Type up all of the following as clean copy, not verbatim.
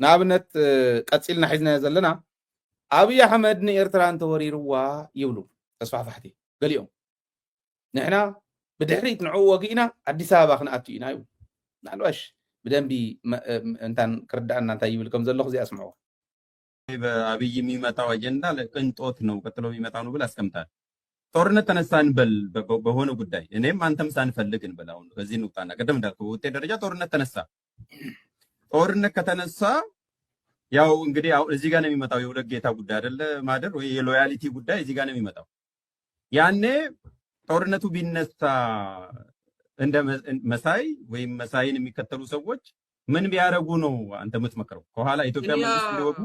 ንኣብነት ቀፂልና ሒዝና ዘለና ኣብይ ኣሕመድ ንኤርትራ እንተወሪርዋ ይብሉ ተስፋሕፋሕቲ ገሊኦም ንሕና ብድሕሪት ንዕኡ ወጊእና ኣዲስ ኣበባ ክንኣቱ ኢና ይብሉ ናልባሽ ብደንቢ እንታን ክርዳእና እንታይ ይብል ከም ዘለኹ እዚኣ ስምዑ በአብይ የሚመጣው አጀንዳ ቅንጦት ነው ቀጥሎ የሚመጣው ነው ብለህ አስቀምጣል። ጦርነት ተነሳ እንበል በሆነ ጉዳይ እኔም አንተም ሳንፈልግ እንበል አሁን በዚህ እንውጣና ቅድም እንዳልኩህ በውጤት ደረጃ ጦርነት ተነሳ። ጦርነት ከተነሳ ያው እንግዲህ አሁን እዚህ ጋር ነው የሚመጣው የሁለት ጌታ ጉዳይ አይደለ ማደር ወይ የሎያሊቲ ጉዳይ እዚህ ጋር ነው የሚመጣው። ያኔ ጦርነቱ ቢነሳ እንደ መሳይ ወይም መሳይን የሚከተሉ ሰዎች ምን ቢያረጉ ነው አንተ የምትመክረው? ከኋላ ኢትዮጵያ መንግስት ሊወጉ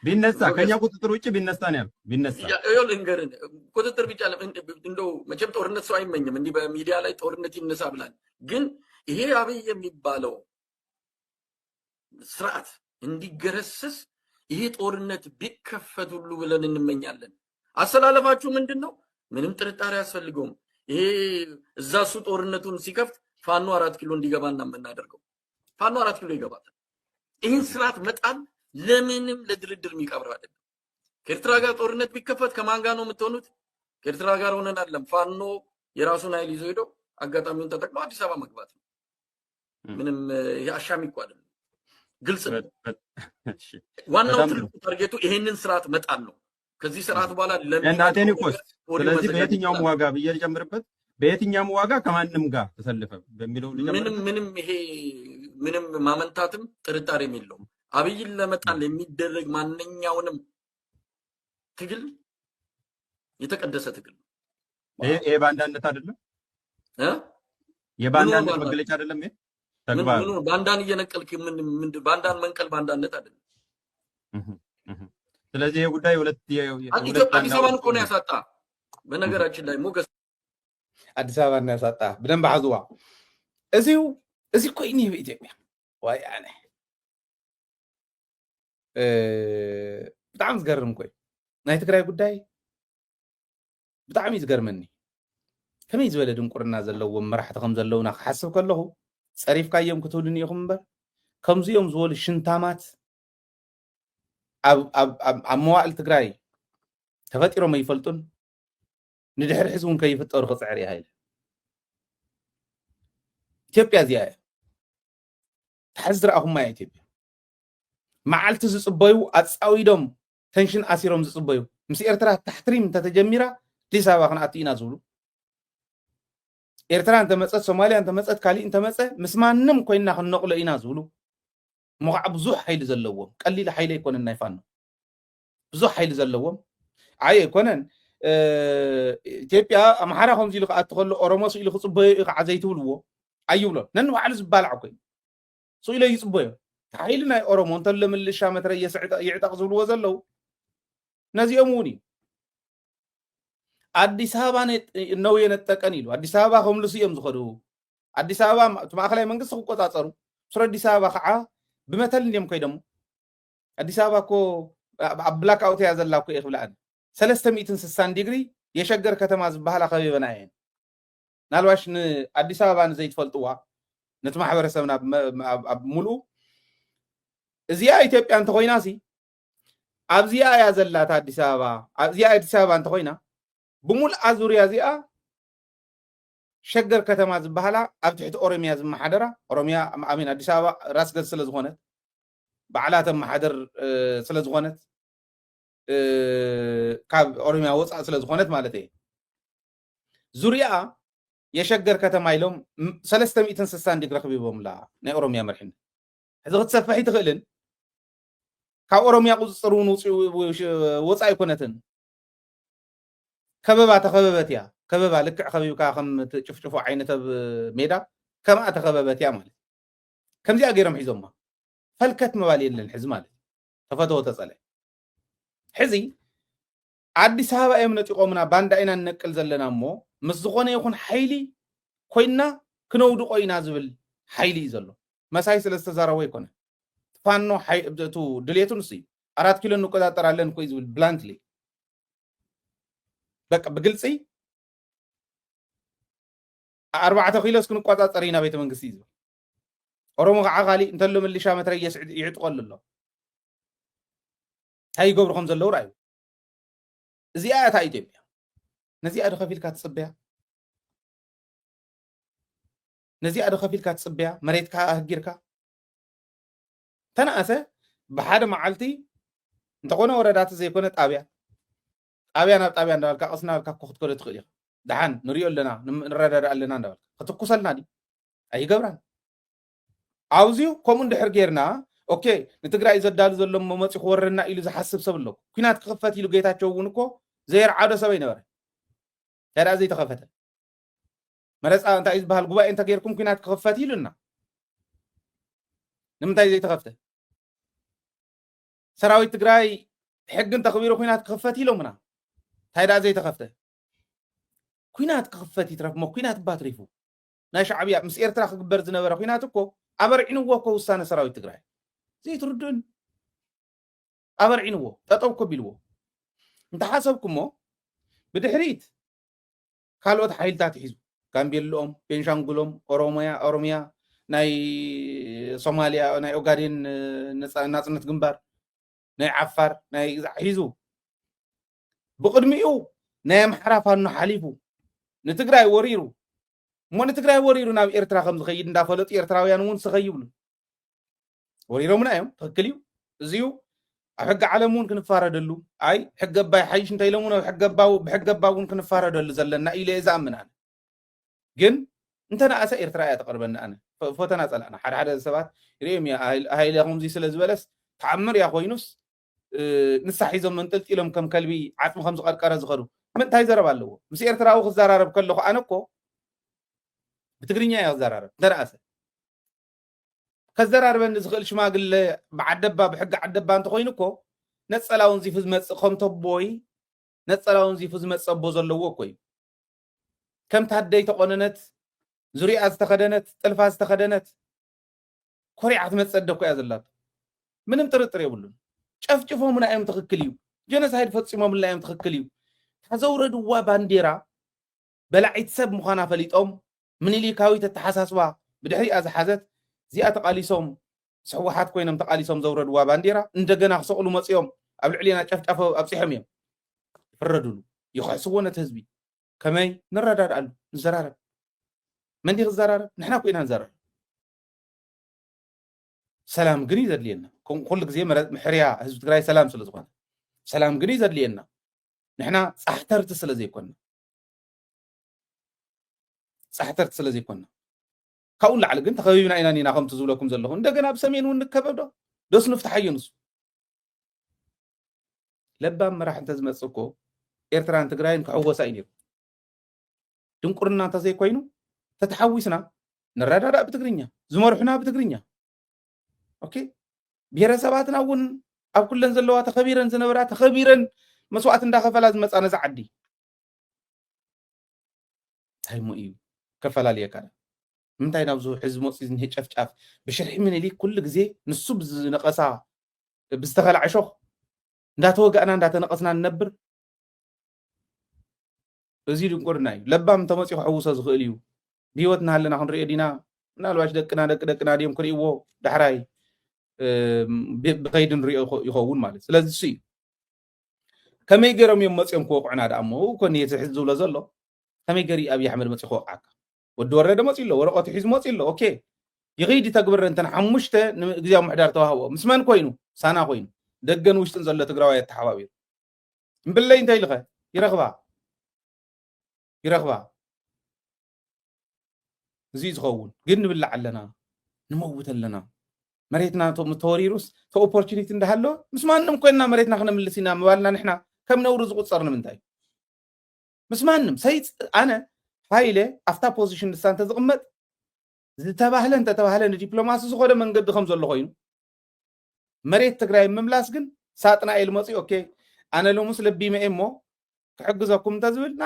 ቢነሳ ከኛ ቁጥጥር ውጭ ቢነሳ ነው ያልኩህ። ቢነሳ ይኸውልህ እንገርን ቁጥጥር ቢጫ እንደው መቼም ጦርነት ሰው አይመኝም። እንዲህ በሚዲያ ላይ ጦርነት ይነሳ ብላል። ግን ይሄ አብይ የሚባለው ስርዓት እንዲገረሰስ ይሄ ጦርነት ቢከፈት ሁሉ ብለን እንመኛለን። አሰላለፋችሁ ምንድን ነው? ምንም ጥርጣሬ አያስፈልገውም። ይሄ እዛ እሱ ጦርነቱን ሲከፍት ፋኖ 4 ኪሎ እንዲገባና የምናደርገው ፋኖ 4 ኪሎ ይገባል። ይህን ስርዓት መጣል ለምንም ለድርድር የሚቀብር አይደለም። ከኤርትራ ጋር ጦርነት ቢከፈት ከማን ጋር ነው የምትሆኑት? ከኤርትራ ጋር ሆነን አይደለም። ፋኖ የራሱን ኃይል ይዞ ሄዶ አጋጣሚውን ተጠቅሞ አዲስ አበባ መግባት ነው። ምንም አሻሚ እኮ አይደለም፣ ግልጽ ነው። ዋናው ትልቁ ታርጌቱ ይሄንን ስርዓት መጣል ነው። ከዚህ ስርዓት በኋላ ለእናቴን ኮስት ስለዚህ በየትኛውም ዋጋ ብዬ ልጨምርበት፣ በየትኛውም ዋጋ ከማንም ጋር ተሰልፈ በሚለው ምንም ይሄ ምንም ማመንታትም ጥርጣሬም የለውም። አብይን ለመጣል የሚደረግ ማንኛውንም ትግል የተቀደሰ ትግል ነው። ይሄ ባንዳነት አይደለም፣ የባንዳነት መገለጫ አይደለም። ይሄ ተግባር ባንዳን እየነቀልክ ምን ባንዳን መንቀል ባንዳነት አይደለም። ስለዚህ ይሄ ጉዳይ ሁለት አዲስ አበባን እኮ ነው ያሳጣ። በነገራችን ላይ ሞገስ አዲስ አበባን ነው ያሳጣ። በደንብ አዝዋ እዚሁ ኮይኒ በኢትዮጵያ ዋይ አነ ብጣዕሚ ዝገርም ኮይ ናይ ትግራይ ጉዳይ ብጣዕሚ ዝገርመኒ ከመይ ዝበለ ድንቁርና ዘለዎም መራሕቲ ከም ዘለውና ክሓስብ ከለኹ ፀሪፍካዮም ክትብሉን ኢኹም እምበር ከምዚኦም ዝበሉ ሽንታማት ኣብ መዋዕል ትግራይ ተፈጢሮም ኣይፈልጡን ንድሕሪ ሕዚ እውን ከይፍጠሩ ክፅዕር እያ ኢለ ኢትዮጵያ እዚኣ እያ ትሓዚ ዝረኣኹማ እያ ኢትዮጵያ መዓልቲ ዝፅበዩ ኣፃዊዶም ተንሽን ኣሲሮም ዝፅበዩ ምስ ኤርትራ ታሕትሪም እንተተጀሚራ ኣዲስ ኣበባ ክንኣቱ ኢና ዝብሉ ኤርትራ እንተመፀት ሶማልያ እንተመፀት ካሊእ እንተመፀ ምስ ማንም ኮይንና ክንነቕሎ ኢና ዝብሉ እሞ ከዓ ብዙሕ ሓይሊ ዘለዎም ቀሊል ሓይሊ ኣይኮነን ናይ ፋኖ ብዙሕ ሓይሊ ዘለዎም ዓይ ኣይኮነን ኢትዮጵያ ኣምሓራ ከምዚ ኢሉ ክኣቱ ከሎ ኦሮሞ ስኢሉ ክፅበዮ እዩ ከዓ ዘይትብልዎ ኣይብሎን ነንባዕሉ ዝባልዕ ኮይኑ ስኢሎ ይፅበዮ ሓይሊ ናይ ኦሮሞ እንተሎ ምልሻ መትረየስ ይዕጠቕ ዝብልዎ ዘለው ነዚኦም እውን እዩ ኣዲስ ኣበባ ነው የነጠቀን ኢሉ ኣዲስ ኣበባ ከምልሱ እዮም ዝኸዱ ኣዲስ ኣበባ ማእከላይ መንግስቲ ክቆፃፀሩ ስለ ኣዲስ ኣበባ ከዓ ብመተል እንዲዮም ኮይዶሞ ኣዲስ ኣበባ እኮ ኣብ ብላክ ኣውት እያ ዘላ እኮ ይኽብላ ኣነ 360 ዲግሪ የሸገር ከተማ ዝበሃላ ከቢበና እየን ናልባሽ ንኣዲስ ኣበባ ንዘይትፈልጥዋ ነቲ ማሕበረሰብና ኣብ ሙሉእ እዚኣ ኢትዮጵያ እንተኮይና ሲ ኣብዚኣ እያ ዘላታ ኣዲስ ኣበባ እዚኣ ኣዲስ ኣበባ እንተኮይና ብሙሉእ ዙርያ እዚኣ ሸገር ከተማ ዝበሃላ ኣብ ትሕቲ ኦሮሚያ ዝመሓደራ ኦሮሚያ ኣሚን ኣዲስ ኣበባ ራስ ገዝ ስለ ዝኾነት ባዕላት መሓደር ስለ ዝኾነት ካብ ኦሮሚያ ወፃእ ስለ ዝኾነት ማለት እየ ዙርያ የሸገር ከተማ ኢሎም 360 ዲግሪ ከቢቦምላ ናይ ኦሮሚያ መርሕነት ሕዚ ክትሰፍሕ ይትኽእልን ካብ ኦሮሚያ ቁፅፅር እውን ወፃእ ኣይኮነትን ከበባ ተኸበበት እያ ከበባ ልክዕ ከቢብካ ከም ትጭፍጭፉ ዓይነት ሜዳ ከምኣ ተኸበበት እያ ማለት ከምዚኣ ገይሮም ሒዞማ ፈልከት መባል የለን ሕዚ ማለት ተፈተወ ተፀለ ሕዚ ኣዲስ ኣበባ እዮም ነጢቆምና ባንዳ ኢና ንነቅል ዘለና እሞ ምስ ዝኾነ ይኹን ሓይሊ ኮይና ክነውድቆ ኢና ዝብል ሓይሊ እዩ ዘሎ መሳይ ስለ ዝተዛረቦ ይኮነ ፋኖ እቱ ድሌቱ ንሱ እዩ 4 ኪሎ እንቆጣጠራለን ኮይ ዝብል ብላንትሊ በቃ ብግልፂ 4 ኪሎ እስክንቆፃፀር ኢና ቤተ መንግስቲ እዩ ዝብል ኦሮሞ ከዓ ካሊእ እንተሎ ምልሻ መትረየስ ይዕጥቆሉ ኣሎ እንታይ ይገብሩ ከም ዘለዉ ራእዩ እዚኣ እታ ኢትዮጵያ ነዚኣ ዶ ከፊልካ ትፅበያ ነዚኣ ዶ ከፊልካ ትፅበያ መሬትካ ኣህጊርካ ተናእሰ ብሓደ መዓልቲ እንተኾነ ወረዳት ዘይኮነ ጣብያ ናብ ጣብያ እንዳበልካ ቀስና በልካ እኮ ክትከዶ ትኽእል ኢኻ ድሓን ንሪኦ ኣለና ንረዳዳእ ኣለና እንዳበልካ ክትኩሰልና ዲ ኣይገብራን ኣብዚኡ ከምኡ እንድሕር ጌርና ኦኬ ንትግራይ ዘዳሉ ዘሎ መፂ ክወርና ኢሉ ዝሓስብ ሰብ ኣሎ ኩናት ክኽፈት ኢሉ ጌታቸው እውን እኮ ዘይርዓዶ ሰብ ኣይነበረ ተዳ ዘይተኸፈተ መረፃ እንታይ እዩ ዝበሃል ጉባኤ እንተ ጌርኩም ኩናት ክኽፈት ኢሉና ንምንታይ ዘይተኸፍተ ሰራዊት ትግራይ ሕጊ እንተኽቢሩ ኩናት ክኽፈት ኢሎምና እንታይ ዳ ዘይተኸፍተ ኩናት ክኽፈት ይትረፍ ሞ ኩናት ባትሪፉ ናይ ሻዕብያ ምስ ኤርትራ ክግበር ዝነበረ ኩናት እኮ ኣበርዒንዎ እኮ ውሳነ ሰራዊት ትግራይ ዘይትርድኡን ኣበርዒንዎ ጠጠው ከቢልዎ እንተሓሰብኩሞ ብድሕሪት ካልኦት ሓይልታት ሒዙ ጋምቤሎኦም ቤንሻንጉሎም ኦሮሚያ ናይ ሶማልያ ናይ ኦጋዴን ናፅነት ግንባር ናይ ዓፋር ናይ ሒዙ ብቅድሚኡ ናይ ኣምሓራ ፋኖ ሓሊፉ ንትግራይ ወሪሩ እሞ ንትግራይ ወሪሩ ናብ ኤርትራ ከም ዝኸይድ እንዳፈለጡ ኤርትራውያን እውን ስኸይብሉ ወሪሮምና እዮም ትክክል እዩ እዚዩ ኣብ ሕጊ ዓለም እውን ክንፋረደሉ ኣይ ሕጊ ኣባይ ሓይሽ እንተኢሎም እውን ብሕጊ ኣባ እውን ክንፋረደሉ ዘለና ኢለ እየ ዝኣምን ግን እንተናእሰ ኤርትራ እያ ተቐርበና ኣነ ፎተና ፀላእና ሓደ ሰባት ይርኦም እያ ሃይለ ከምዚ ስለ ዝበለስ ተዓምር እያ ኮይኑስ ንሳ ሒዞም መንጠልጢሎም ከም ከልቢ ዓፅሚ ከም ዝቐርቀረ ዝኸዱ ምንታይ ዘረባ ኣለዎ ምስ ኤርትራዊ ክዘራረብ ከለኹ ኣነ እኮ ብትግርኛ እያ ክዘራረብ እንተናእሰ ከዘራርበኒ ዝኽእል ሽማግለ ብዓደባ ብሕጊ ዓደባ እንተኮይኑ እኮ ነፀላውን ዚፉ ዝመፅእ ከምተቦይ ነፀላውን ዚፉ ዝመፅእ ኣቦ ዘለዎ እኮ እዩ ከም ታደይ ተቆነነት ዙርያ ዝተኸደነት ጥልፋ ዝተኸደነት ኮሪዓ ትመፅእ ደኮ እያ ዘላቶ ምንም ጥርጥር የብሉን ጨፍጭፎምና እዮም ትክክል እዩ ጀኖሳይድ ፈፂሞምና እዮም ትክክል እዩ ታዘውረድዋ ባንዴራ በላዒት ሰብ ምዃና ፈሊጦም ምኒልካዊት ኣተሓሳስባ ብድሕሪኣ ዝሓዘት እዚኣ ተቃሊሶም ስሕወሓት ኮይኖም ተቃሊሶም ዘውረድዋ ባንዴራ እንደገና ክሰቕሉ መፅኦም ኣብ ልዕሊና ጨፍጫፎ ኣብፂሖም እዮም ይፍረድሉ ይኽሕስዎ ነቲ ህዝቢ ከመይ ንረዳድኣሉ ንዘራረብ መንዲ ክዘራረብ ንሕና ኮይና ንዘራረብ ሰላም ግን እዩ ዘድልየና ኩሉ ግዜ ምሕርያ ህዝቢ ትግራይ ሰላም ስለ ዝኾነ ሰላም ግን እዩ ዘድልየና ንሕና ፃሕተርቲ ስለ ዘይኮንና ፃሕተርቲ ስለ ዘይኮንና ካብኡ ላዕሊ ግን ተኸቢብና ኢና ኒና ከምቲ ዝብለኩም ዘለኹ እንደገና ብሰሜን እውን ንከበብ ዶ ደስ ንፍታሓዮ ንሱ ለባም መራሒ እንተዝመፅእ እኮ ኤርትራን ትግራይን ክዕወሳ እዩ ነይሩ ድንቁርና እንተዘይኮይኑ ተተሓዊስና ንረዳዳእ ብትግርኛ ዝመርሑና ብትግርኛ ኦኬ ብሄረሰባትና እውን ኣብ ኩለን ዘለዋ ተኸቢረን ዝነበራ ተኸቢረን መስዋዕት እንዳኸፈላ ዝመፃ ነዛ ዓዲ እንታይ ሞ እዩ ከፈላለየካ ምንታይ ናብዚ ሕዝቢ መፅኡ ዝኒሄ ጨፍጫፍ ብሽርሒ ምኒልክ ኩሉ ግዜ ንሱ ብዝነቐሳ ብዝተኸላ ዕሾኽ እንዳተወጋእና እንዳተነቐስና ንነብር እዚ ድንቁርና እዩ ለባም እንተመፂኡ ክሕውሶ ዝኽእል እዩ ብሂወት እናሃለና ክንሪኦ ዲና ምናልባሽ ደቅና ድዮም ክርእይዎ ዳሕራይ ብኸይዲ ንሪኦ ይኸውን ማለት ስለዚ እሱ እዩ ከመይ ገይሮም እዮም መፂኦም ክወቅዑና ዳ እሞ ኮኒ ሕዚ ዝብሎ ዘሎ ከመይ ገሪ ኣብዪ ኣሕመድ መፂኡ ክወቅዓካ ወዲ ወረደ መፂኡ ኣሎ ወረቐቱ ሒዙ መፂኡ ኣሎ ኦኬ ይኸይድ ተግብር እንተን ሓሙሽተ ግዜያዊ ምሕዳር ተዋህቦ ምስ መን ኮይኑ ሳና ኮይኑ ደገን ውሽጥን ዘሎ ትግራዋይ ተሓባቢሩ እምብለይ እንታይ ኢልኸ ይረኽባ እዚ ዝኸውን ግን ንብላዕ ኣለና ንመውት ኣለና መሬትና ተወሪሩስ ተኦፖርቹኒቲ እንዳሃሎ ምስ ማንም ኮይንና መሬትና ክነምልስ ኢና ምባልና ንሕና ከም ነውሪ ዝቁፀር ንምንታይ ምስ ማንም ኣነ ሃይለ ኣፍታ ፖዚሽን ንሳ እንተዝቕመጥ ዝተባህለ እንተተባህለ ንዲፕሎማሲ ዝኮነ መንገዲ ከም ዘሎ ኮይኑ መሬት ትግራይ ምምላስ ግን ሳጥናኤል መፂ ኦኬ ኣነ ሎሙስ ለቢመ እሞ ክሕግዘኩም እንተዝብል ና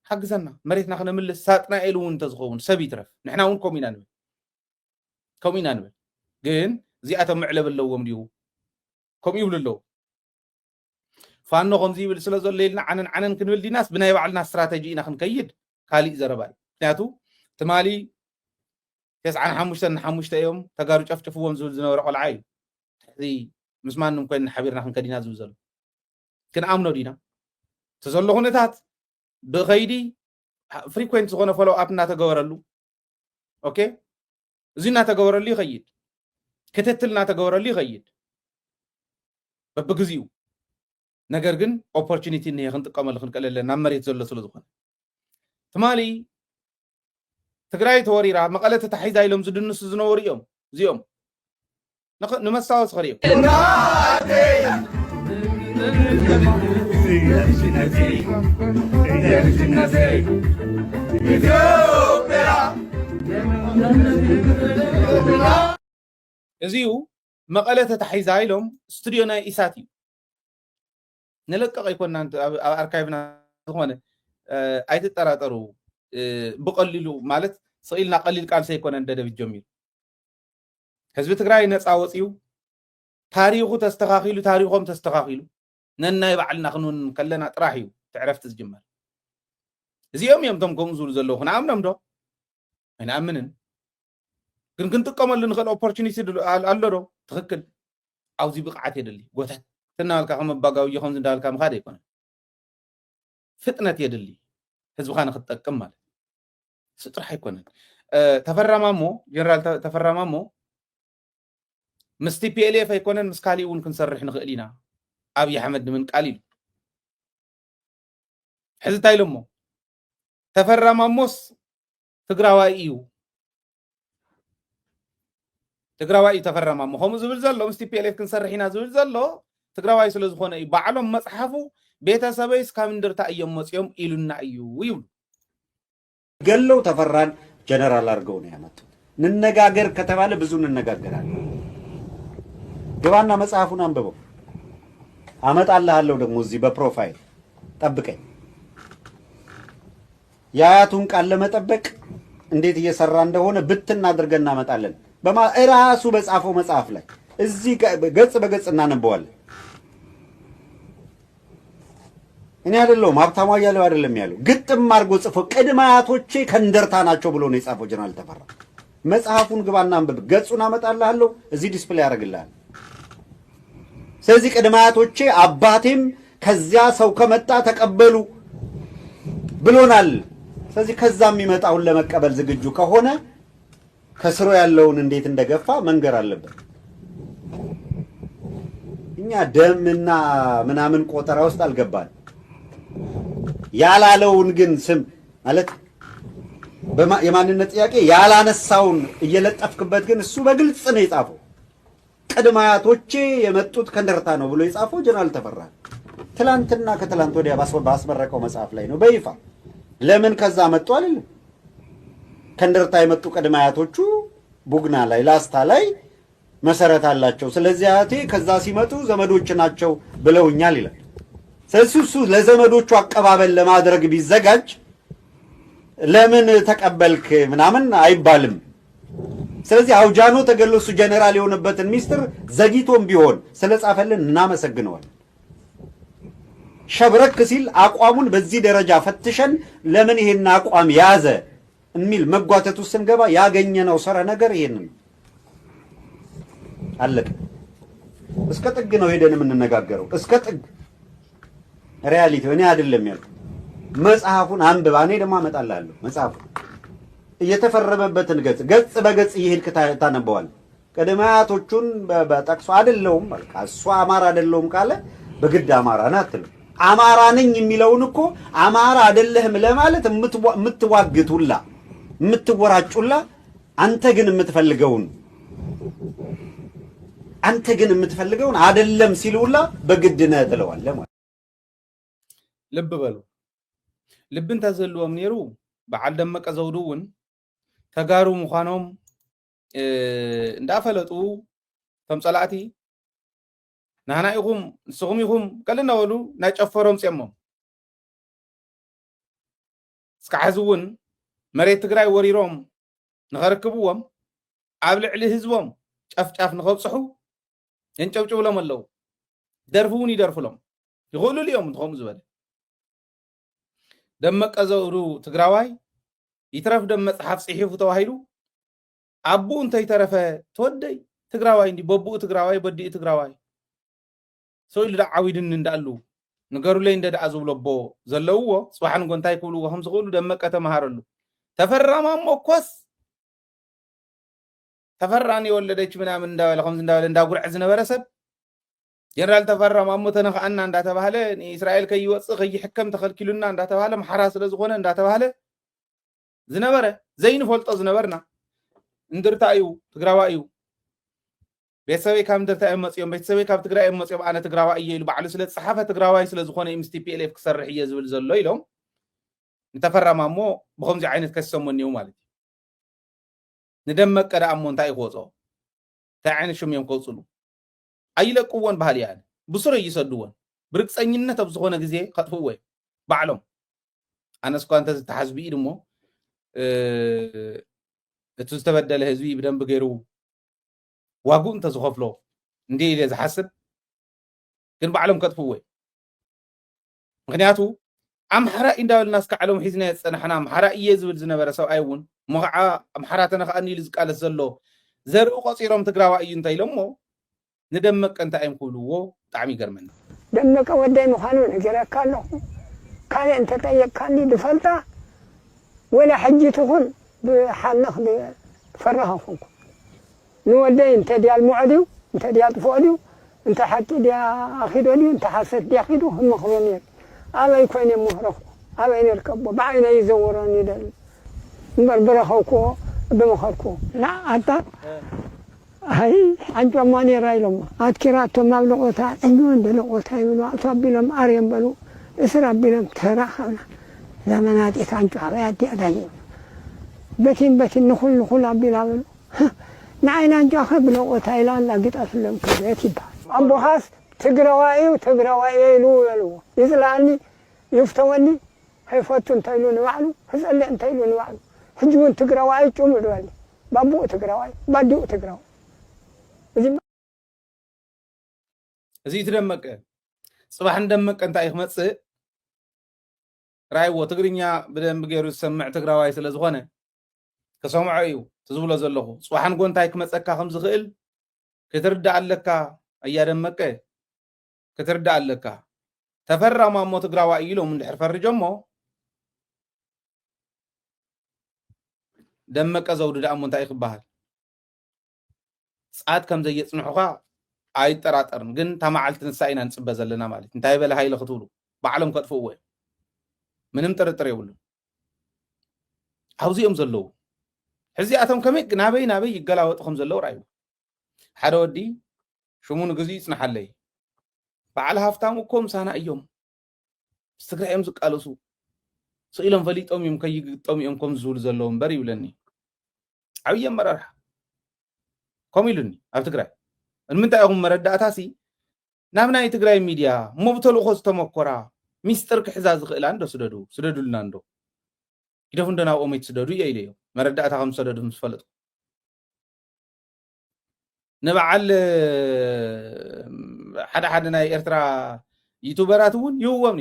ሓግዘና መሬትና ክነምልስ ሳጥናኤል እውን እንተዝኸውን ሰብ ይትረፍ ንሕና እውን ከምኡ ኢና ንብል ግን እዚኣቶም ምዕለብ ኣለዎም ድዩ ከምኡ ይብሉ ኣለዉ ፋኖ ከምዚ ይብል ስለ ዘሎ ኢልና ዓነን ክንብል ዲናስ ብናይ ባዕልና ስትራቴጂ ኢና ክንከይድ ካሊእ ዘረባ እዩ ምክንያቱ ትማሊ 95 እዮም ተጋሩ ጨፍጭፍዎም ዝብል ዝነበረ ቆልዓ እዩ ሕዚ ምስ ማንም ኮይና ሓቢርና ክንከዲና ዝብል ዘሎ ክንኣምኖ ዲና ተዘሎ ኩነታት ብኸይዲ ፍሪኩዌንት ዝኾነ ፎሎ ኣፕ እናተገበረሉ ኦኬ እዚ እናተገበረሉ ይኸይድ ክትትል እናተገበረሉ ይኸይድ በብግዚኡ ነገር ግን ኦፖርቹኒቲ እንሄ ክንጥቀመሉ ክንክእል ኣለና ናብ መሬት ዘሎ ስለ ዝኾነ ትማሊ ትግራይ ተወሪራ መቐለ ተታሒዛ ኢሎም ዝድንሱ ዝነበሩ እዮም እዚኦም ንመስታወስ ኸሪኦም እዚኡ መቐለ ተታሒዛ ኢሎም ስቱድዮ ናይ ኢሳት እዩ نلقى يكون أنت أركايفنا هون أيتطرطرو بقليلو مالت صيلنا قليل قال سيكون عند دافيد جميل حزب تግራይ ነፃ ወፂኡ ታሪኹ ተስተኻኺሉ ታሪኹም ተስተኻኺሉ ነናይ ባዕልና ክንውን ከለና ጥራሕ እዩ ትዕረፍቲ ዝጅመር እዚኦም እዮም ቶም ከምኡ ዝብሉ ዘለዉ ክንኣምኖም ዶ ኣይንኣምንን ግን ክንጥቀመሉ ንኽእል ኦፖርቹኒቲ ኣሎ ዶ ትኽክል ኣብዚ ብቕዓት የድሊ ጎተት تنالك هم بقاو يخون زندالك هم خادي يكون فتنة يدلي حزب خان خط كمال سترح يكون تفرم مامو جنرال تفرم مامو مستي بي ال اف يكون مسكالي ونكن نصرح نخلينا ابي احمد من قليل حزب تايلمو تفرم ماموس تقراوايو تقراواي تفرم مامو هم زبل زلو مستي بي ال اف كنصرحينا زبل زلو تقراواي سلو ዝኾነ እዩ ባዕሎም መጽሐፉ ቤተሰበይ እስካብ እንደርታ እዮም መጽዮም ኢሉና እዩ ይብሉ ገለው ተፈራን ጀነራል አርገው ነው ያመጡት እንነጋገር ከተባለ ብዙ እንነጋገራለን ግባና መጽሐፉን አንብበው አመጣልሃለሁ ደግሞ እዚህ በፕሮፋይል ጠብቀኝ ያያቱን ቃል ለመጠበቅ እንዴት እየሰራ እንደሆነ ብትና አድርገን እናመጣለን ራሱ በጻፈው መጽሐፍ ላይ እዚህ ገጽ በገጽ እናነበዋለን እኔ አይደለም ሀብታሙ አያሌው አይደለም ያለው ግጥም አርጎ ጽፎ ቅድማያቶቼ ከንደርታ ናቸው ብሎ ነው የጻፈው ጀነራል ተፈራ መጽሐፉን ግባና አንብብ ገጹን አመጣልሃለሁ እዚህ ዲስፕሌይ ያደርግልሃል ስለዚህ ቅድማያቶቼ አባቴም ከዚያ ሰው ከመጣ ተቀበሉ ብሎናል ስለዚህ ከዛ የሚመጣውን ለመቀበል ዝግጁ ከሆነ ከስሮ ያለውን እንዴት እንደገፋ መንገር አለበት እኛ ደምና ምናምን ቆጠራ ውስጥ አልገባን ያላለውን ግን ስም ማለት የማንነት ጥያቄ ያላነሳውን እየለጠፍክበት ግን እሱ በግልጽ ነው የጻፈው ቅድማያቶቼ የመጡት ከንደርታ ነው ብሎ የጻፈው ጀነራል ተፈራ ትላንትና ከትላንት ወዲያ ባስመረቀው መጽሐፍ ላይ ነው በይፋ ለምን ከዛ መጡ አይደል ከንደርታ የመጡ ቅድማያቶቹ ቡግና ላይ ላስታ ላይ መሰረት አላቸው ስለዚህ አያቴ ከዛ ሲመጡ ዘመዶች ናቸው ብለውኛል ይላል ስለሱ ለዘመዶቹ አቀባበል ለማድረግ ቢዘጋጅ ለምን ተቀበልክ ምናምን አይባልም ስለዚህ አውጃኖ ተገለሱ ጀነራል የሆነበትን ሚስጥር ዘግይቶም ቢሆን ስለጻፈልን እናመሰግነዋለን ሸብረክ ሲል አቋሙን በዚህ ደረጃ ፈትሸን ለምን ይሄን አቋም ያዘ እሚል መጓተቱ ስንገባ ያገኘነው ሰረ ነገር ይሄንን አለቀ እስከ ጥግ ነው ሄደን የምንነጋገረው እስከ ጥግ ሪያሊቲ እኔ አይደለም ያለው መጽሐፉን አንብባ እኔ ደግሞ አመጣልሃለሁ መጽሐፉ እየተፈረመበትን ገጽ በገጽ ይሄድ ታነበዋል ቀደማያቶቹን በጠቅሶ አይደለም ማለት እሱ አማራ አይደለም ካለ በግድ አማራ ናት አማራ ነኝ የሚለውን እኮ አማራ አይደለህም ለማለት የምትዋግቱላ የምትወራጩላ አንተ ግን የምትፈልገውን አይደለም ሲሉላ በግድ ነው ትለዋለህ ማለት ልብ በሉ ልብን ተዘልዎም ነይሩ በዓል ደመቀ ዘውዱውን ተጋሩ ምዃኖም እንዳፈለጡ ተምጸላእቲ ናና ኢኹም ንስኹም ኢኹም ቀልና ወሉ ናይ ጨፈሮም ጽየሞም እስካሕዝውን መሬት ትግራይ ወሪሮም ንኸርክብዎም ኣብ ልዕሊ ህዝቦም ጨፍጫፍ ንኸብጽሑ የንጨብጭብሎም ኣለዉ ደርፉውን ይደርፍሎም ይኽእሉ እዮም እንትኸምኡ ዝበለ ደመቀ ዘውዱ ትግራዋይ ይትረፍ ደም መጽሐፍ ጽሒፉ ተዋሂሉ አቡ እንታይ ተረፈ ተወደይ ትግራዋይ እንዲ በቡኡ ትግራዋይ በዲኡ ትግራዋይ ሰው ኢሉ ዓዊድን እንዳሉ ነገሩለይ እንደዳኣ ዝብለቦ ዘለውዎ ጽባሕን ጎንታይ ክብልዎ ከም ዝኽእሉ ደመቀ ተመሃረሉ ተፈራማሞ ኮስ ተፈራን የወለደች ምናምን እንዳበለ ከምዝ እንዳበለ እንዳጉርዕ ዝነበረ ሰብ ጀነራል ተፈራማሞ ተነኻአና እንዳተባሃለ እስራኤል ከይወፅእ ከይሕከም ተኸልኪሉና እንዳተባሃለ መሓራ ስለ ዝኾነ እንዳተባሃለ ዝነበረ ዘይንፈልጦ ዝነበርና እንድርታ እዩ ትግራዋይ እዩ ቤተሰበይ ካብ እንድርታ እዮም መፅኦም ቤተሰበይ ካብ ትግራይ እዮም መፅኦም ኣነ ትግራዋይ እየ ኢሉ ባዕሉ ስለ ዝፀሓፈ ትግራዋይ ስለ ዝኾነ ምስ ቲፒኤልኤፍ ክሰርሕ እየ ዝብል ዘሎ ኢሎም ንተፈራማሞ ብከምዚ ዓይነት ከሰሞን እዩ ማለት እዩ ንደመቀ ደኣ እሞ እንታይ ክወፅኦ እንታይ ዓይነት ሽም እዮም ከውፅሉ ኣይለቅዎን ባህል እያ ብስሩ ይሰድዎን ብርግፀኝነት ኣብ ዝኾነ ግዜ ከጥፍዎ እዮም ባዕሎም ኣነስ እኳ እንተዝተሓዝቢ ኢድ እሞ እቲ ዝተበደለ ህዝቢ ብደንቢ ገይሩ ዋጉእ እንተዝኸፍሎ እንዲ ኢለ ዝሓስብ ግን ባዕሎም ከጥፍዎ እዮም ምክንያቱ ኣምሓራ እንዳበልና እስካዕ ሎም ሒዝና የፀናሕና ኣምሓራ እየ ዝብል ዝነበረ ሰብኣይ እውን እሞ ከዓ ኣምሓራ ተነኽኣኒ ኢሉ ዝቃለስ ዘሎ ዘርኢ ቆፂሮም ትግራዋይ እዩ እንታይ ኢሎሞ ንደመቀ እንታይ እዮም ክብልዎ ብጣዕሚ ይገርመኒ ደመቀ ወዳይ ምዃኑ ነገረካ ኣለኹ ካልእ እንተጠየቅካኒ ድፈልጣ ወላ ሕጂ ትኹን ብሓነኽ ፈረኻ ኮንኩ ንወደይ እንተ ድያ ልሙዖ ድዩ እንተ ድያ ጥፍኦ ድዩ እንተ ሓቂ ድያ ኣኺዶ ድዩ እንተ ሓሰት ድያ ኺዱ ህመኽሎ ነይሩ ኣበይ ኮይነ ምኽረኹ ኣበይ ንርከቦ ብዓይነይ ይዘውሮኒ ይደሊ እምበር ብረኸብክዎ ብምኸርክዎ ንዓታ هاي عجوا ما نيرايلهم أذكراتهم ما بلغوتها عندهم بلغوتها يقولوا أصابيلهم أريم بلو إسراب بلهم تراخنا زمانات يتعنجوا حباياتي أداني بتين نخل عبيلا بلو نعين أنجوا أخذ بلغوتها إلا أن لقيت أسلم كبيرتي بها أبو حاس تقروائي يلو يزلعني يفتوني هيفوتوا انتايلون وعلو هزال لي انتايلون وعلو هجوون تقروائي جمع دوالي بابو تقروائي بادو تقروائي እዚ ትደመቀ ጽባሕ እንደመቀ እንታይ ክመጽእ ራይዎ ትግርኛ ብደንብ ገይሩ ዝሰምዕ ትግራዋይ ስለ ዝኾነ ከሰምዖ እዩ ትዝብሎ ዘለኹ ጽባሕን ጎንታይ ክመጸካ ከም ዝኽእል ክትርዳእ ኣለካ እያደመቀ ክትርዳእ ኣለካ ተፈራማሞ ትግራዋይ ኢሎም እንድሕር ፈርጆሞ ደመቀ ዘውዱ ደኣ እሞ እንታይ ክበሃል ጻት ከም ዘየጽንሑኻ ኣይጠራጠርን ግን ተማዓልቲ ንሳኢና ንጽበ ዘለና ማለት እንታይ በለ ሃይለ ክትብሉ ባዕሎም ከጥፍዎ እዮም ምንም ጥርጥር የብሉን ኣብዚኦም ዘለዉ ሕዚ ኣቶም ከመይ ናበይ ይገላወጡ ከም ዘለዉ ራእዩ ሓደ ወዲ ሽሙ ንግዚኡ ይጽንሓለይ በዓል ሃፍታም እኮ ምሳና እዮም ትግራይ እዮም ዝቃለሱ ስኢሎም ፈሊጦም እዮም ከይግጦም እዮም ከም ዝብሉ ዘለዉ እምበር ይብለኒ ዓብይ ኣመራርሓ ከምኡ ኢሉኒ ኣብ ትግራይ ንምንታይ ኢኹም መረዳእታሲ ናብ ናይ ትግራይ ሚድያ ሞብተልእኾ ዝተመኮራ ሚስጥር ክሕዛ ዝኽእላ እንዶ ስደዱልና እንዶ ይደፉ እንዶ ናብኦም ይትስደዱ እየ ኢለ እዮም መረዳእታ ከም ዝሰደዱ ምስ ፈለጥኩ ንበዓል ሓደ ናይ ኤርትራ ዩቱበራት እውን ይህዎም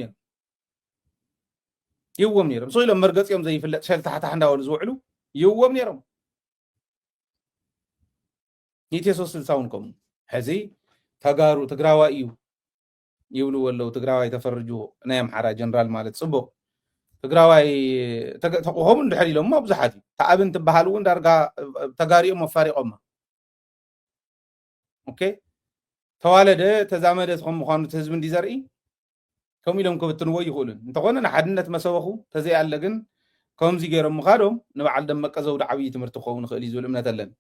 ነይሮም ሰው ኢሎም መርገፂኦም ዘይፍለጥ ሸልታሕታሕ እንዳበሉ ዝውዕሉ ይህዎም ነይሮም ኒቴሶስ ስልሳውን ከምኡ ሕዚ ተጋሩ ትግራዋይ እዩ ይብሉ ወለው ትግራዋይ ተፈርጁ ናይ ኣምሓራ ጀነራል ማለት ጽቡቕ ትግራዋይ ተቆሆሙ እንድሕር ኢሎሞ ብዙሓት እዩ ተኣብን ትበሃል እውን ዳርጋ ተጋሪኦም ኣፋሪቖማ ኦኬ ተዋለደ ተዛመደ ከም ምዃኑ እቲ ህዝቢ እንዲ ዘርኢ ከምኡ ኢሎም ክብትንዎ ይኽእሉን እንተኾነ ንሓድነት መሰበኹ ተዘይኣለ ግን ከምዚ ገይሮም ምኻዶም ንበዓል ደመቀ ዘውዱ ዓብዪ ትምህርቲ ክኸውን ይኽእል እዩ ዝብል እምነት ኣለኒ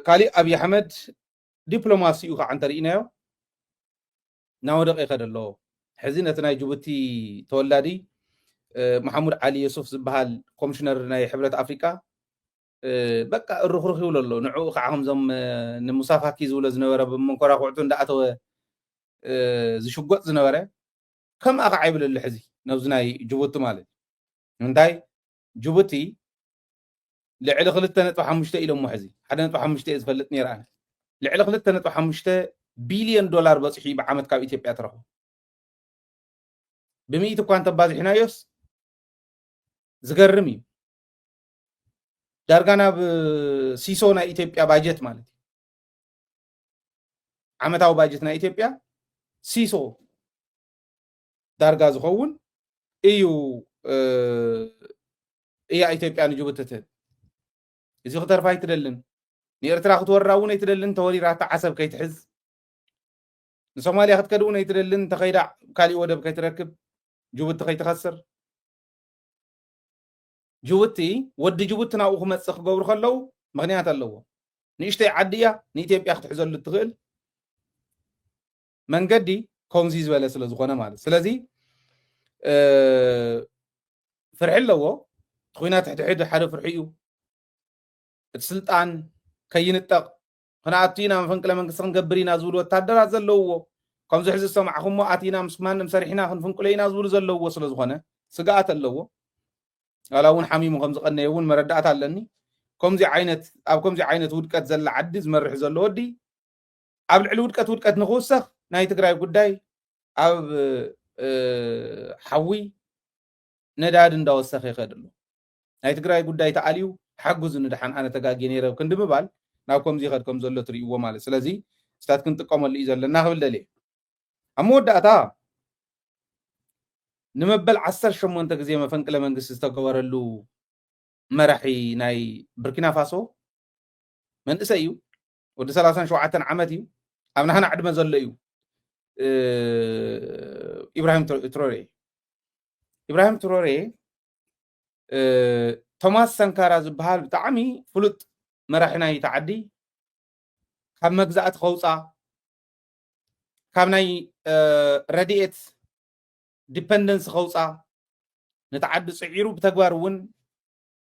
ካሊእ ኣብዪ ኣሕመድ ዲፕሎማሲኡ ከዓ እንተርኢናዮ ናወደቀ ይኸደ ኣሎ ሕዚ ነቲ ናይ ጅቡቲ ተወላዲ መሓሙድ ዓሊ የሱፍ ዝበሃል ኮሚሽነር ናይ ሕብረት ኣፍሪቃ በቃ እርኽርኽ ይብሎ ኣሎ ንዕኡ ከዓ ከምዞም ንሙሳፋኪ ዝብሎ ዝነበረ ብመንኮራኩዕቱ እንዳኣተወ ዝሽጎጥ ዝነበረ ከምኣ ከዓ ይብለሉ ሕዚ ነብዚ ናይ ጅቡቲ ማለት እንታይ ጅቡቲ ልዕሊ 2.5 ኢሎሞ ሕዚ 1.5 ዝፈልጥ ነይራ ልዕሊ 2.5 ቢልዮን ዶላር በፂሑ ብዓመት ካብ ኢትዮጵያ ትረኽቦ ብምኢት እኳ እንተባዚሕናዮስ ዝገርም እዩ ዳርጋና በሲሶና ኢትዮጵያ ባጀት ማለት ዓመታዊ ባጀት ናይ ኢትዮጵያ ሲሶ ዳርጋ ዝኸውን እዩ እያ ኢትዮጵያ ንጅቡቲ ትህብ እዚ ክተርፋ ይትደልን ንኤርትራ ክትወራ እውን ኣይትደልን ተወሪራ ዓሰብ ከይትሕዝ ንሶማልያ ክትከድ እውን ኣይትደልን ተኸይዳ ካሊእ ወደብ ከይትረክብ ጅቡቲ ከይትኸስር ጅቡቲ ወዲ ጅቡቲ ናብኡ ክመፅእ ክገብሩ ከለው ምክንያት ኣለዎ ንእሽተይ ዓዲ እያ ንኢትዮጵያ ክትሕዘሉ ትኽእል መንገዲ ከምዚ ዝበለ ስለ ዝኾነ ማለት ስለዚ ፍርሒ ኣለዎ ኩናት ትሕድሕድ ሓደ ፍርሒ እዩ እቲ ስልጣን ከይንጠቕ ክነኣቱ ኢና መፈንቅለ መንግስቲ ክንገብር ኢና ዝብሉ ወታደራት ዘለውዎ ከምዚ ሕዚ ዝሰማዕኹሞ ኣቲና ምስ ማንም ሰሪሕና ክንፍንቅሎ ኢና ዝብሉ ዘለውዎ ስለ ዝኾነ ስጋኣት ኣለዎ ዋላ እውን ሓሚሙ ከም ዝቐነየ እውን መረዳእታ ኣለኒ ኣብ ከምዚ ዓይነት ውድቀት ዘላ ዓዲ ዝመርሕ ዘሎ ወዲ ኣብ ልዕሊ ውድቀት ንኽውሰኽ ናይ ትግራይ ጉዳይ ኣብ ሓዊ ነዳድ እንዳወሰኸ ይኸድ ኣሎ ናይ ትግራይ ጉዳይ ተኣልዩ ሓጉዝ ንድሓን ኣነ ተጋጊ ነይረ ክንዲ ምባል ናብ ከምዚ ይኸድ ከም ዘሎ ትርእይዎ ማለት ስለዚ ስታት ክንጥቀመሉ እዩ ዘለና ክብል ደልየ ኣብ መወዳእታ ንመበል 18 ግዜ መፈንቅለ መንግስቲ ዝተገበረሉ መራሒ ናይ ቡርኪና ፋሶ መንእሰይ እዩ ወዲ 37 ዓመት እዩ ኣብ ናህና ዕድመ ዘሎ እዩ ኢብራሂም ትሮሬ ቶማስ ሰንካራ ዝበሃል ብጣዕሚ ፍሉጥ መራሒ ናይ ተዓዲ ካብ መግዛእቲ ከውፃእ ካብ ናይ ረድኤት ዲፐንደንስ ከውፃእ ንተዓዲ ፅዒሩ ብተግባር እውን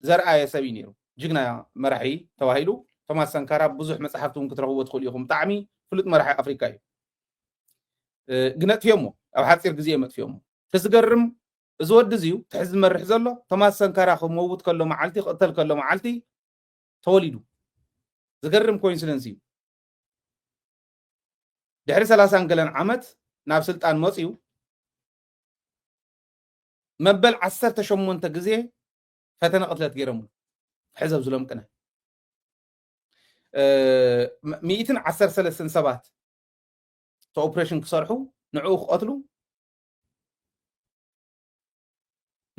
ዘርኣየ ሰብ እዩ ነይሩ ጅግና መራሒ ተባሂሉ ቶማስ ሰንካራ ብዙሕ መፅሓፍቲ እውን ክትረኽብዎ ትኽእሉ ኢኹም ብጣዕሚ ፍሉጥ መራሒ ኣፍሪካ እዩ ግን ኣጥፍዮሞ ኣብ ሓፂር ግዜ መጥፍዮሞ ተዝገርም እዚ ወዲ እዚዩ ትሕዚ ዝመርሕ ዘሎ ቶማስ ሰንካራ ክመውት ከሎ መዓልቲ ክቅተል ከሎ መዓልቲ ተወሊዱ ዝገርም ኮኢንሲደንስ እዩ ድሕሪ 30 ገለን ዓመት ናብ ስልጣን መፅዩ መበል 18 ግዜ ፈተነ ቅትለት ገይሮም ሕዘብ ዝሎም ቅነ 113 ሰባት ኦፕሬሽን ክሰርሑ ንዕኡ ክቀትሉ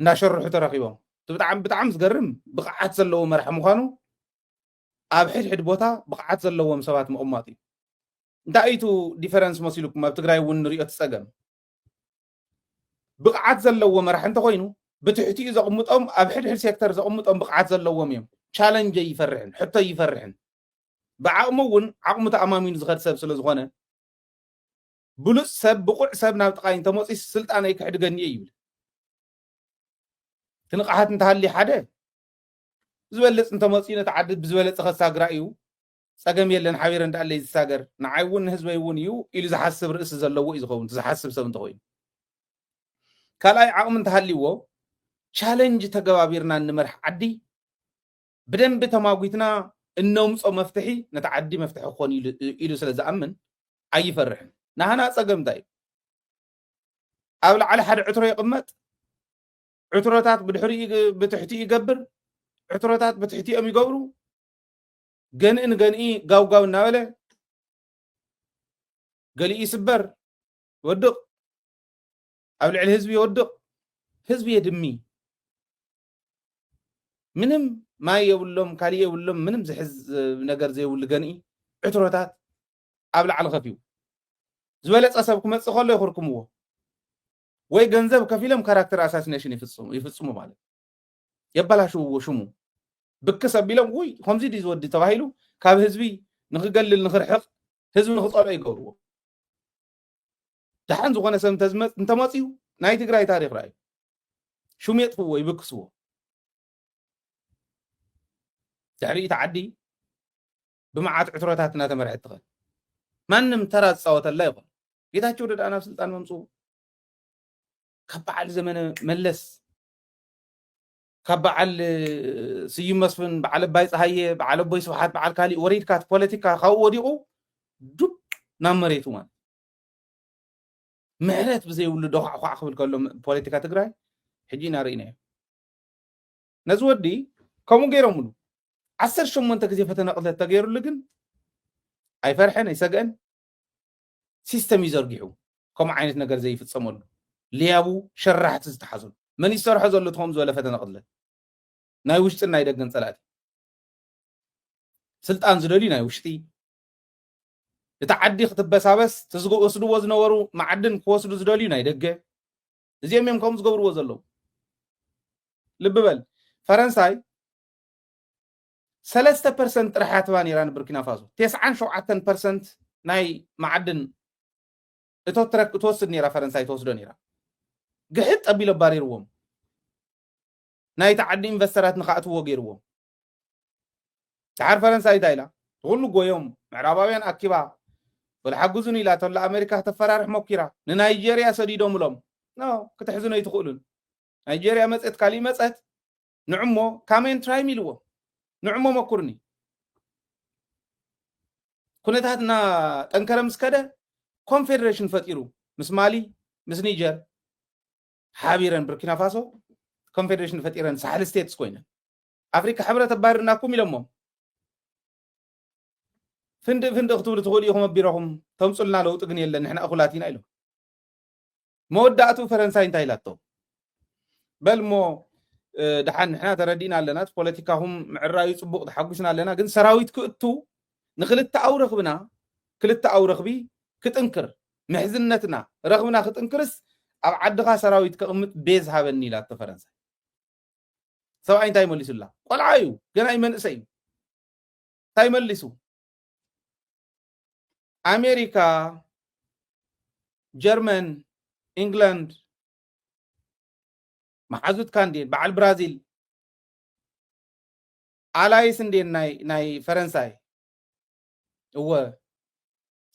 እናሸርሑ ተረኺቦም ብጣዕሚ ዝገርም ብቕዓት ዘለዎ መራሒ ምዃኑ ኣብ ሕድሕድ ቦታ ብቕዓት ዘለዎም ሰባት ምቕማጥ እዩ እንታይ እዩ ዲፈረንስ መሲሉኩም ኣብ ትግራይ እውን ንሪኦ ትፀገም ብቕዓት ዘለዎ መራሒ እንተኮይኑ ብትሕቲኡ ዘቕምጦም ኣብ ሕድሕድ ሴክተር ዘቕምጦም ብቕዓት ዘለዎም እዮም ቻለንጅ ይፈርሕን ሕቶ ይፈርሕን ብዓቕሙ እውን ዓቕሙ ተኣማሚኑ ዝኸድ ሰብ ስለ ዝኾነ ብሉፅ ሰብ ብቁዕ ሰብ ናብ ጥቃይ እንተመፂስ ስልጣነይ ክሕድገኒ ይብል ትንቃሓት እንተሃሊ ሓደ ዝበለፅ እንተመፂኡ ነተዓድድ ብዝበለፀ ከሳግራ እዩ ፀገም የለን ሓቢረ እንዳለይ ዝሳገር ንዓይ እውን ንህዝበይ እውን እዩ ኢሉ ዝሓስብ ርእሲ ዘለዎ እዩ ዝኸውን ዝሓስብ ሰብ እንተኮይኑ ካልኣይ ዓቕሚ እንተሃሊዎ ቻለንጅ ተገባቢርና እንመርሕ ዓዲ ብደንቢ ተማጉትና እነምፆ መፍትሒ ነቲ ዓዲ መፍትሒ ክኾን ኢሉ ስለ ዝኣምን ኣይፈርሕን ናህና ፀገም እንታይ ኣብ ላዕሊ ሓደ ዕትሮ ይቕመጥ ዕትሮታት ብትሕቲኡ ይገብር ዕትሮታት ብትሕቲኦም ይገብሩ ገንኢ ንገንኢ ጋውጋው እናበለ ገሊኡ ይስበር ይወድቕ ኣብ ልዕሊ ህዝቢ ይወድቕ ህዝቢ የድሚ ምንም ማይ የብሎም ካሊእ የብሎም ምንም ዝሕዝ ነገር ዘይብሉ ገንኢ ዕትሮታት ኣብ ላዕሊ ከፍዩ ዝበለፀ ሰብ ክመፅእ ከሎ ይኽርክምዎ ወይ ገንዘብ ከፊሎም ካራክተር አሳሲኔሽን ይፍጽሙ ማለት የባላሽዎ ሽሙ ብክስ ኣቢሎም ውይ ከምዚ ዲ ዝወዲ ተባሂሉ ካብ ህዝቢ ንክገልል ንክርሕቕ ህዝቢ ንክፀልኦ ይገብርዎ ድሓን ዝኾነ ሰብ እንተመፅዩ ናይ ትግራይ ታሪክ ራእዩ ሽሙ የጥፍዎ ይብክስዎ ድሕሪ እቲ ዓዲ ብመዓት ዕትሮታት እናተመርሐት ትኽእል ማንም ተራ ዝፃወተላ ይኹን ጌታቸው ረዳ ናብ ስልጣን መምፅኡ ካብ በዓል ዘመነ መለስ ካብ በዓል ስዩም መስፍን በዓል ኣባይ ፀሃየ በዓል ኣቦይ ስብሓት በዓል ካሊእ ወሪድካ ፖለቲካ ካብኡ ወዲቑ ዱብ ናብ መሬቱ ማለት ምሕረት ብዘይብሉ ደኳዕኳዕ ክብል ከሎ ፖለቲካ ትግራይ ሕጂ ኢና ርኢናዮ ነዚ ወዲ ከምኡ ገይሮምሉ 18 ግዜ ፈተነ ቅለት ተገይሩሉ ግን ኣይፈርሐን ኣይሰግአን ሲስተም ይዘርጊሑ ከምኡ ዓይነት ነገር ዘይፍፀመሉ ልያቡ ሸራሕቲ ዝተሓዘሉ መን ይሰርሖ ዘሎ ትኾም ዝበለ ፈተነ ቅለት ናይ ውሽጥን ናይ ደገን ፀላእቲ ስልጣን ዝደልዩ ናይ ውሽጢ እቲ ዓዲ ክትበሳበስ ወስድዎ ዝነበሩ ማዕድን ክወስዱ ዝደልዩ ናይ ደገ እዚኦም እዮም ከምኡ ዝገብርዎ ዘለዉ ልቢ በል ፈረንሳይ 3% ጥራሕ እያ ትባ ነይራ ንቡርኪና ፋሶ 97% ናይ ማዕድን እትወስድ ነይራ ፈረንሳይ ትወስዶ ነይራ ግሕጥ ኣቢሎ ኣባሪርዎም ናይቲ ዓዲ ኢንቨስተራት ንካእትዎ ገይርዎም ድሓር ፈረንሳይ እንታይ ኢላ ኩሉ ጎዮም ምዕራባውያን ኣኪባ ወልሓግዙን ኢላ ተላ ኣሜሪካ ተፈራርሕ ሞኪራ ንናይጀርያ ሰዲዶምሎም ኖ ክትሕዝኖ ይትኽእሉን ናይጀርያ መፀት ካሊእ መፀት ንዕሞ ካሜን ትራይም ኢልዎ ንዕሞ መኩርኒ ኩነታትና ጠንከረ ምስ ከደ ኮንፌደሬሽን ፈጢሩ ምስ ማሊ ምስ ኒጀር ሓቢረን ቡርኪና ፋሶ ኮንፌደሬሽን ፈጢረን ሳሕል ስቴትስ ኮይነን ኣፍሪካ ሕብረት ኣባሪርናኩም ኢሎሞም ፍንድቅ ክትብሉ ትኽእሉ ኢኹም ኣቢረኹም ተምፁልና ለውጢ ግን የለን ንሕና እኹላት ኢና ኢሎም መወዳእቱ ፈረንሳይ እንታይ ኢላቶ በልሞ ድሓን ንሕና ተረዲእና ኣለና ፖለቲካኹም ምዕራዩ ፅቡቕ ተሓጒስና ኣለና ግን ሰራዊት ክእቱ ንክልተ ኣው ረኽብና ክልተ ኣው ረኽቢ ክጥንክር ምሕዝነትና ረኽብና ክጥንክርስ ኣብ ዓድኻ ሰራዊት ከቕምጥ ቤዝ ሃበኒ ኢላቶ ፈረንሳይ ሰብኣይ እንታይ መሊሱላ ቆልዓ እዩ ገና ይመንእሰይ እዩ እንታይ መሊሱ ኣሜሪካ ጀርመን ኢንግላንድ ማሓዙትካ እንዴን በዓል ብራዚል ኣላይስ እንዴን ናይ ፈረንሳይ እወ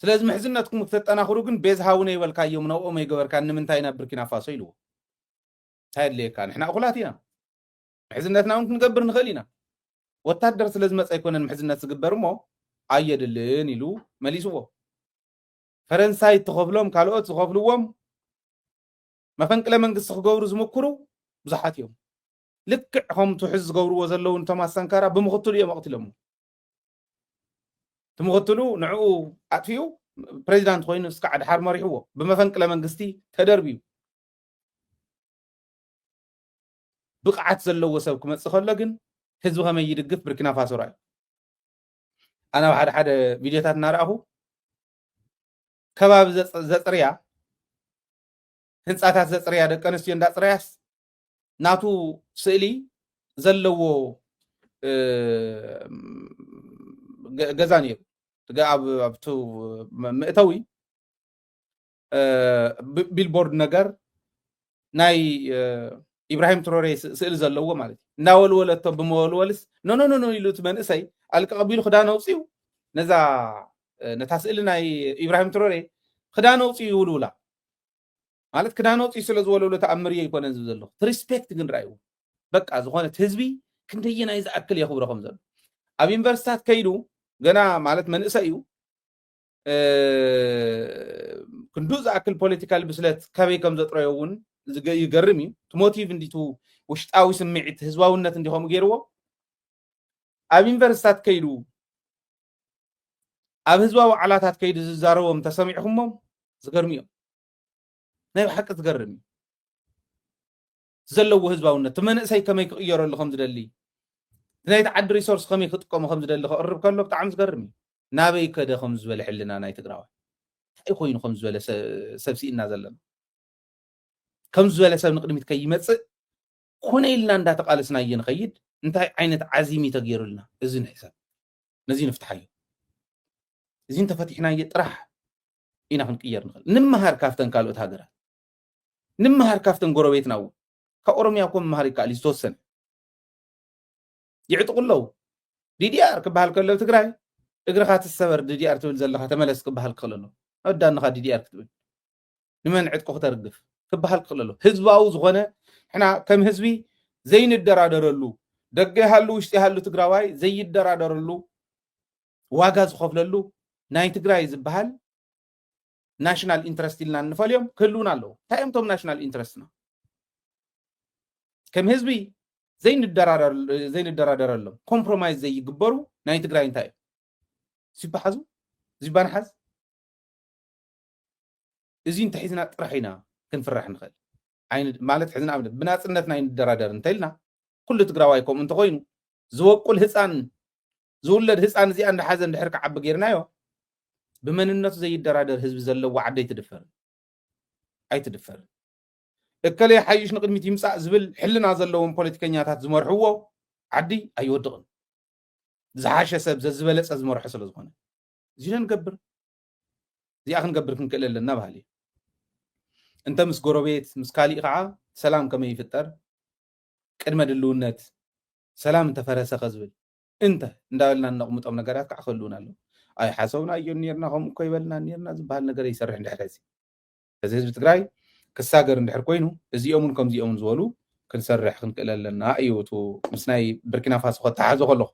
ስለዚ ምሕዝነትኩም ክትጠናኽሩ ግን ቤዝ ሃውነ ይበልካዮም ነብኦም ይገበርካ ንምንታይ ናብ ቡርኪና ፋሶ ኢልዎ እንታይ ኣድልየካ ንሕና እኹላት ኢና ምሕዝነትና እውን ክንገብር ንኽእል ኢና ወታደር ስለዚ መፀ ኣይኮነን ምሕዝነት ዝግበር እሞ ኣየድልን ኢሉ መሊስዎ ፈረንሳይ ትኸፍሎም ካልኦት ዝኸፍልዎም መፈንቅለ መንግስቲ ክገብሩ ዝምክሩ ብዙሓት እዮም ልክዕ ከም ትውሕዝ ዝገብርዎ ዘለዉ ቶማስ ሳንካራ ብምኽትሉ እዮም ኣቕትሎም ትምኽትሉ ንዕኡ ኣጥፊኡ ፕሬዚዳንት ኮይኑ እስካዕ ድሓር መሪሕዎ ብመፈንቅለ መንግስቲ ተደርቢዩ ብቕዓት ዘለዎ ሰብ ክመፅእ ከሎ ግን ህዝቢ ከመይ ይድግፍ ቡርኪና ፋሶ ራእዩ ኣነ ኣብ ሓደ ቪድዮታት እናረኣኹ ከባቢ ዘፅርያ ህንፃታት ዘፅርያ ደቂ ኣንስትዮ እንዳፅርያስ ናቱ ስእሊ ዘለዎ ገዛ ነይሩ ኣብቱ ምእተዊ ቢልቦርድ ነገር ናይ ኢብራሂም ትሮሬ ስእሊ ዘለዎ ማለት እዩ እንዳወልወለቶ ብመወልወልስ ኖ ኢሉ እቲ መንእሰይ ኣልቀ ቀቢሉ ክዳን ኣውፅዩ ነታ ስእሊ ናይ ኢብራሂም ትሮሬ ክዳን ኣውፅዩ ይውልውላ ማለት ክዳን ኣውፅዩ ስለ ዝወለውሎ ተኣምር ይኮነን ዝብል ዘለኹ ሪስፔክት ግን ራእዩ በቃ ዝኾነት ህዝቢ ክንደየናይ ዝኣክል የኽብሮ ከም ዘሎ ኣብ ዩኒቨርሲታት ከይዱ ገና ማለት መንእሰይ እዩ ክንዱእ ዝኣክል ፖለቲካል ብስለት ከበይ ከም ዘጥረዮ እውን ይገርም እዩ እቲ ሞቲቭ እንዲቱ ውሽጣዊ ስምዒት ህዝባውነት እንዲኸም ገይርዎ ኣብ ዩኒቨርሲታት ከይዱ ኣብ ህዝባዊ ዓላታት ከይዱ ዝዛረቦም ተሰሚዕኹሞም ዝገርም እዮም ናይ ብሓቂ ዝገርም እዩ ዘለዎ ህዝባውነት መንእሰይ ከመይ ክቕየረሉ ከም ዝደሊ ናይቲ ዓዲ ሪሶርስ ከመይ ክጥቀሙ ከም ዝደሊ ክቕርብ ከሎ ብጣዕሚ ዝገርም እዩ ናበይ ከደ ከም ዝበለ ሕልና ናይ ትግራዋይ እንታይ ኮይኑ ከም ዝበለ ሰብሲእና ዘለና ከም ዝበለ ሰብ ንቅድሚት ከይመፅእ ኮነ ኢልና እንዳተቃለስና እየ ንኸይድ እንታይ ዓይነት ዓዚሚ ተገይሩልና እዚ ንሕሳብ ነዚ ንፍትሓዮ እዚ እንተፈቲሕና እየ ጥራሕ ኢና ክንቅየር ንኽእል ንምሃር ካፍተን ካልኦት ሃገራት ንምሃር ካፍተን ጎረቤትና እውን ካብ ኦሮምያ ኮ ምምሃር ይከኣል እዩ ዝተወሰነ ይዕጥቁለው ዲዲኣር ክበሃል ከሎ ትግራይ እግርኻ ትሰበር ዲዲኣር ትብል ዘለካ ተመለስ ክበሃል ክኽእል ኣሎ ኣወዳንኻ ዲዲኣር ክትብል ንመን ዕጥቁ ክተርግፍ ክበሃል ክኽእል ኣሎ ህዝባዊ ዝኾነ ሕና ከም ህዝቢ ዘይንደራደረሉ ደገ ይሃሉ ውሽጢ ይሃሉ ትግራዋይ ዘይደራደረሉ ዋጋ ዝኸፍለሉ ናይ ትግራይ ዝበሃል ናሽናል ኢንትረስት ኢልና ንፈልዮም ክህልውና ኣለዉ እንታይ እዮም ቶም ናሽናል ኢንትረስትና ከም ህዝቢ ዘይንደራደረሎም ኮምፕሮማይዝ ዘይግበሩ ናይ ትግራይ እንታይ እዩ ሲባሓዙ ዚባንሓዝ እዚ እንተሒዝና ጥራሕ ኢና ክንፍራሕ ንኽእል ማለት ሕዝና ኣብነት ብናፅነት ናይ ንደራደር እንተኢልና ኩሉ ትግራዋይ ከምኡ እንተኮይኑ ዝወቁል ህፃን ዝውለድ ህፃን እዚኣ እንዳሓዘ እንድሕር ክዓቢ ጌርናዮ ብመንነቱ ዘይደራደር ህዝቢ ዘለዎ ዓዲ ኣይትድፈርን እከለይ ሓይሽ ንቅድሚት ይምፃእ ዝብል ሕልና ዘለዎም ፖለቲከኛታት ዝመርሕዎ ዓዲ ኣይወድቕን ዝሓሸ ሰብ ዘዝበለፀ ዝመርሖ ስለ ዝኾነ እዚና ንገብር እዚኣ ክንገብር ክንክእል ኣለና ባህሊ እንተ ምስ ጎረቤት ምስ ካሊእ ከዓ ሰላም ከመይ ይፍጠር ቅድመ ድልውነት ሰላም እንተፈረሰ ከዝብል እንተ እንዳበልና ነቕምጦም ነገራት ከዓ ክህልውና ኣለዉ ኣይ ሓሰብና እዮ ነርና ከምኡ እኮ ይበልና ነርና ዝበሃል ነገር ይሰርሕ እንድሕር ሕዚ እዚ ህዝቢ ትግራይ ክሳገር እንድሕር ኮይኑ እዚኦምን ከምዚኦምን ዝበሉ ክንሰርሕ ክንክእል ኣለና እዩ እቲ ምስ ናይ ቡርኪና ፋሶ ከተሓዞ ከለኹ